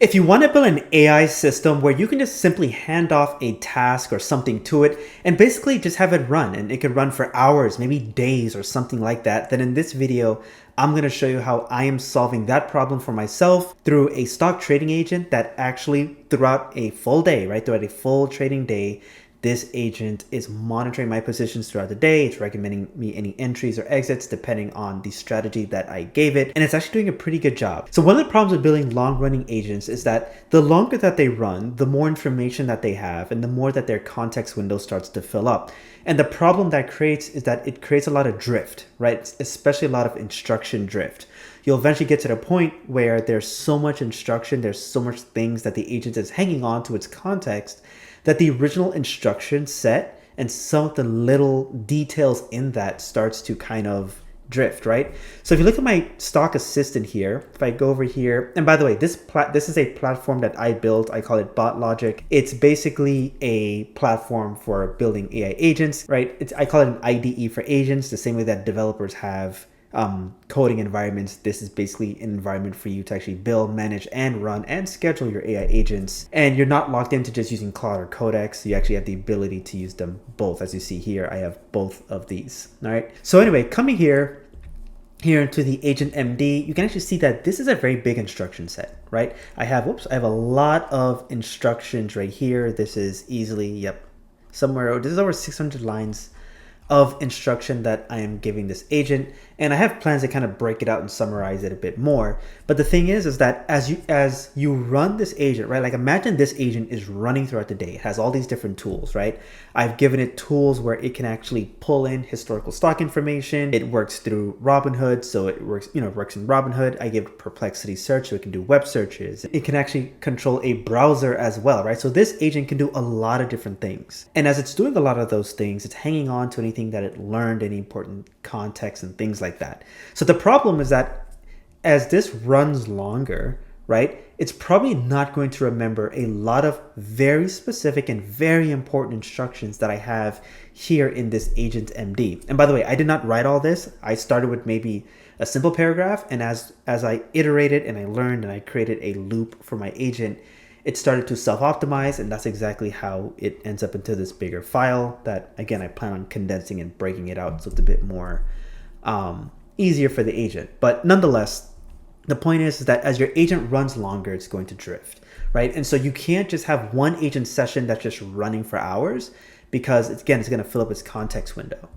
If you want to build an AI system where you can just simply hand off a task or something to it and basically just have it run, and it could run for hours, maybe days or something like that, then in this video, I'm going to show you how I am solving that problem for myself through a stock trading agent that actually throughout a full day, right? Throughout a full trading day, this agent is monitoring my positions throughout the day. It's recommending me any entries or exits depending on the strategy that I gave it. And it's actually doing a pretty good job. So one of the problems with building long-running agents is that the longer that they run, the more information that they have and the more that their context window starts to fill up. And the problem that creates is that it creates a lot of drift, right? Especially a lot of instruction drift. You'll eventually get to the point where there's so much instruction, there's so much things that the agent is hanging on to its context that the original instruction set and some of the little details in that starts to kind of drift, right? So if you look at my stock assistant here, if I go over here, and by the way, this is a platform that I built. I call it Bot Logic. It's basically a platform for building AI agents, right? I call it an IDE for agents, the same way that developers have coding environments. This is basically an environment for you to actually build, manage, and run and schedule your AI agents. And you're not locked into just using Claude or Codex. You actually have the ability to use them both. As you see here, I have both of these. All right. So anyway, coming here into the agent MD, you can actually see that this is a very big instruction set, right? I have a lot of instructions right here. This is easily, this is over 600 lines of instruction that I am giving this agent, and I have plans to kind of break it out and summarize it a bit more. But the thing is that as you run this agent, right? Like imagine this agent is running throughout the day. It has all these different tools, right? I've given it tools where it can actually pull in historical stock information. It works through Robinhood, so it works in Robinhood. I give it Perplexity search, so it can do web searches. It can actually control a browser as well, right? So this agent can do a lot of different things. And as it's doing a lot of those things, it's hanging on to anything that it learned, any important context and things like that. So the problem is that as this runs longer, right, it's probably not going to remember a lot of very specific and very important instructions that I have here in this agent MD. And by the way, I did not write all this. I started with maybe a simple paragraph, and as I iterated and I learned and I created a loop for my agent, it started to self-optimize, and that's exactly how it ends up into this bigger file that, again, I plan on condensing and breaking it out so it's a bit more easier for the agent. But nonetheless, the point is that as your agent runs longer, it's going to drift, right? And so you can't just have one agent session that's just running for hours, because it's going to fill up its context window.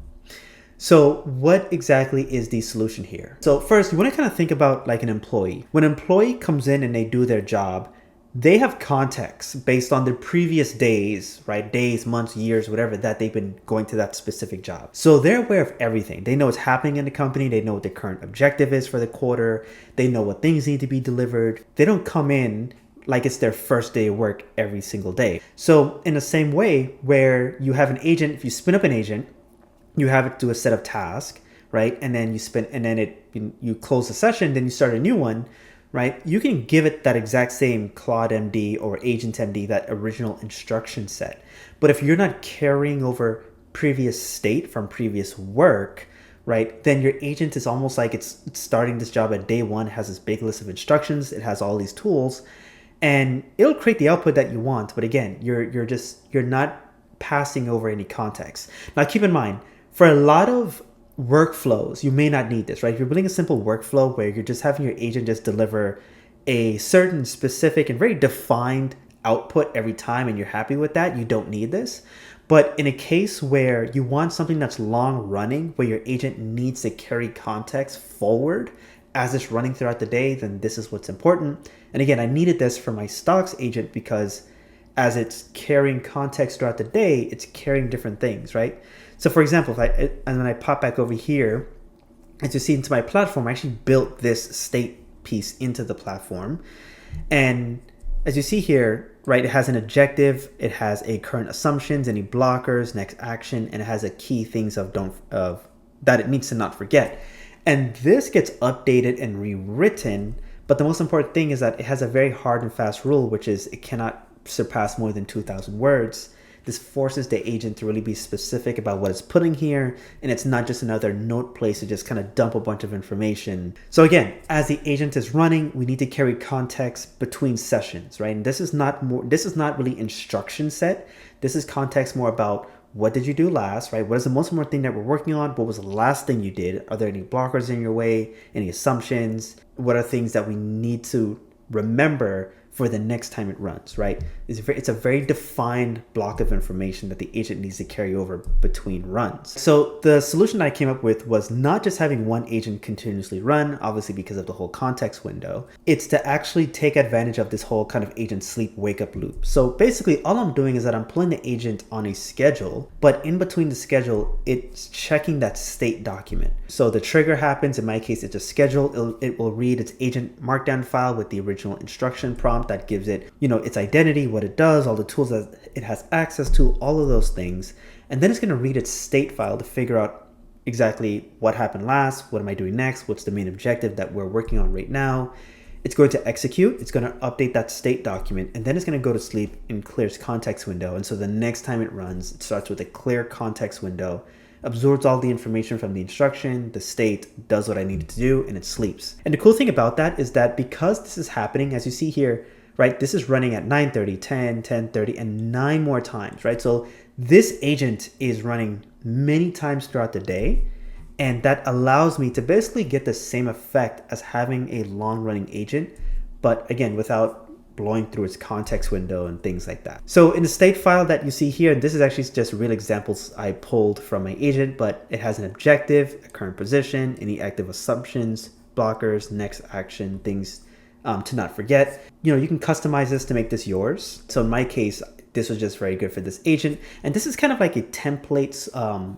So what exactly is the solution here? So first, you want to kind of think about like an employee. When an employee comes in and they do their job, they have context based on the previous days, right? Days, months, years, whatever, that they've been going to that specific job. So they're aware of everything. They know what's happening in the company. They know what the current objective is for the quarter. They know what things need to be delivered. They don't come in like it's their first day of work every single day. So in the same way, where you have an agent, if you spin up an agent, you have it do a set of tasks, right? And then you close the session, then you start a new one, right? You can give it that exact same Claude MD or Agent MD, that original instruction set. But if you're not carrying over previous state from previous work, right, then your agent is almost like it's starting this job at day one, has this big list of instructions, it has all these tools, and it'll create the output that you want. But again, you're not passing over any context. Now keep in mind, for a lot of workflows, you may not need this, right? If you're building a simple workflow where you're just having your agent just deliver a certain specific and very defined output every time and you're happy with that, you don't need this. But in a case where you want something that's long running, where your agent needs to carry context forward as it's running throughout the day, then this is what's important. And again, I needed this for my stocks agent because as it's carrying context throughout the day, it's carrying different things, right? So for example, when I pop back over here, as you see into my platform, I actually built this state piece into the platform. And as you see here, right, it has an objective, it has a current assumptions, any blockers, next action, and it has a key things that it needs to not forget. And this gets updated and rewritten, but the most important thing is that it has a very hard and fast rule, which is it cannot surpass more than 2,000 words. This forces the agent to really be specific about what it's putting here, and it's not just another note place to just kind of dump a bunch of information. So again, as the agent is running, we need to carry context between sessions, right? And this is not really instruction set. This is context more about what did you do last, right? What is the most important thing that we're working on? What was the last thing you did? Are there any blockers in your way? Any assumptions? What are things that we need to remember for the next time it runs, right? It's a very defined block of information that the agent needs to carry over between runs. So the solution I came up with was not just having one agent continuously run, obviously because of the whole context window. It's to actually take advantage of this whole kind of agent sleep wake up loop. So basically all I'm doing is that I'm pulling the agent on a schedule, but in between the schedule, it's checking that state document. So the trigger happens, in my case, it's a schedule. It will read its agent markdown file with the original instruction prompt that gives it, its identity, what it does, all the tools that it has access to, all of those things. And then it's going to read its state file to figure out exactly what happened last, what am I doing next, what's the main objective that we're working on right now. It's going to execute, it's going to update that state document, and then it's going to go to sleep and clear its context window. And so the next time it runs, it starts with a clear context window, absorbs all the information from the instruction, the state, does what I needed to do, and it sleeps. And the cool thing about that is that because this is happening, as you see here, right, this is running at 9:30, 10, 10:30, and 9 more times, right? So this agent is running many times throughout the day, and that allows me to basically get the same effect as having a long-running agent, but again, without blowing through its context window and things like that. So in the state file that you see here, this is actually just real examples I pulled from my agent, but it has an objective, a current position, any active assumptions, blockers, next action, things to not forget. You can customize this to make this yours. So in my case, this was just very good for this agent. And this is kind of like a templates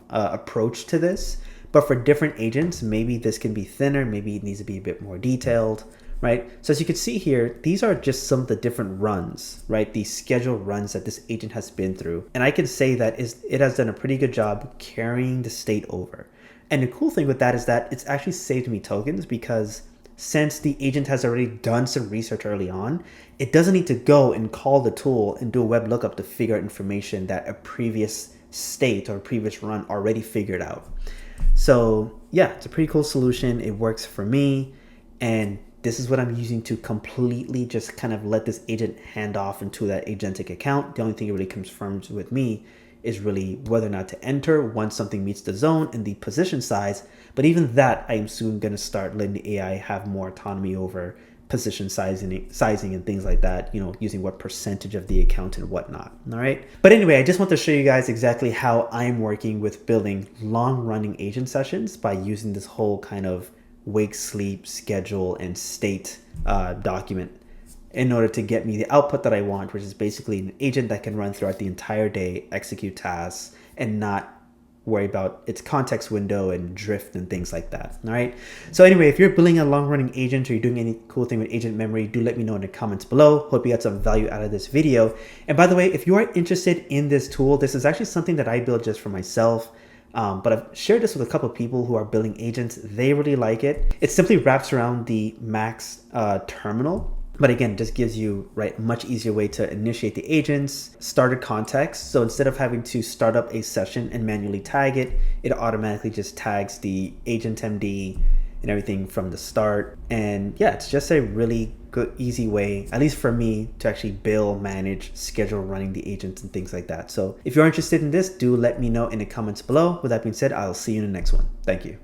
approach to this, but for different agents, maybe this can be thinner, maybe it needs to be a bit more detailed, right? So as you can see here, these are just some of the different runs, right? These scheduled runs that this agent has been through. And I can say that it has done a pretty good job carrying the state over. And the cool thing with that is that it's actually saved me tokens, because since the agent has already done some research early on, it doesn't need to go and call the tool and do a web lookup to figure out information that a previous state or a previous run already figured out. So yeah, it's a pretty cool solution. It works for me. And this is what I'm using to completely just kind of let this agent hand off into that agentic account. The only thing it really confirms with me is really whether or not to enter once something meets the zone and the position size. But even that, I am soon going to start letting the AI have more autonomy over position sizing and things like that, using what percentage of the account and whatnot. All right. But anyway, I just want to show you guys exactly how I'm working with building long running agent sessions by using this whole kind of wake, sleep, schedule, and state document in order to get me the output that I want, which is basically an agent that can run throughout the entire day, execute tasks, and not worry about its context window and drift and things like that. All right. So anyway, if you're building a long-running agent or you're doing any cool thing with agent memory, do let me know in the comments below. Hope you got some value out of this video. And by the way, if you are interested in this tool, this is actually something that I built just for myself. But I've shared this with a couple of people who are building agents. They really like it. It simply wraps around the Max terminal. But again, just gives you a much easier way to initiate the agents, start a context. So instead of having to start up a session and manually tag it, it automatically just tags the agent MD and everything from the start. And yeah, it's just a really good, easy way, at least for me, to actually build, manage, schedule running the agents and things like that. So if you're interested in this, do let me know in the comments below. With that being said, I'll see you in the next one. Thank you.